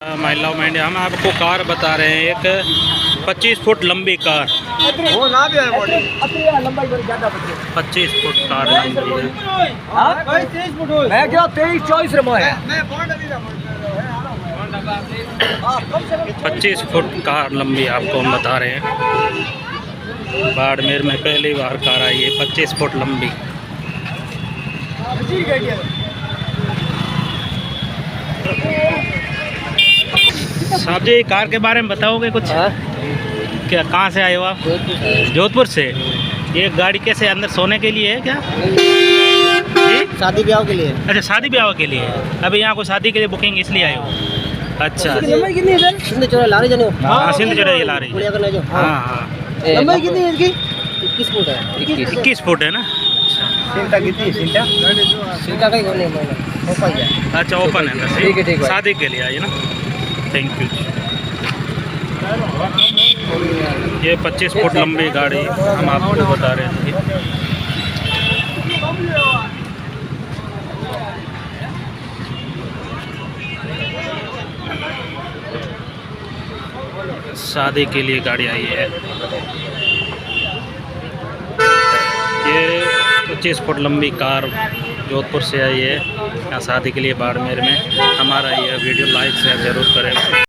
महिलाओं में हम आपको कार बता रहे हैं, एक 25 फुट लंबी कार। वो ना भी है 25 फुट कार लंबी है। 23-24 है 25 फुट कार लंबी आपको हम बता रहे हैं। बाड़मेर में पहली बार कार आई है 25 फुट लंबी। साहब जी, कार के बारे में बताओगे कुछ? क्या, कहाँ से आए हो आप? जोधपुर से। ये गाड़ी कैसे, अंदर सोने के लिए है क्या? शादी ब्याह के लिए। अच्छा, शादी ब्याह के लिए। अभी यहाँ को शादी के लिए बुकिंग इसलिए आए हो? अच्छा। लंबाई कितनी है सर? सिंध चौड़ा ला रही जाने। हाँ, सिंध चौड़ा ये ला रही है। करना जो। हाँ हाँ। लंबाई कितनी है इसकी? 21 फुट है। 21 फुट है ना? सिंटा कितनी है? सिंटा का ही होने वाला। अच्छा, ओपन है। ठीक है, ठीक है। शादी के लिए आई ना? Thank you. ये 25 फुट लंबी गाड़ी हम आपको बता रहे थे। शादी के लिए गाड़ी आई है। ये 25 फुट लंबी कार जोधपुर से आई है यहाँ शादी के लिए बाड़मेर में। हमारा यह वीडियो लाइक शेयर ज़रूर करें।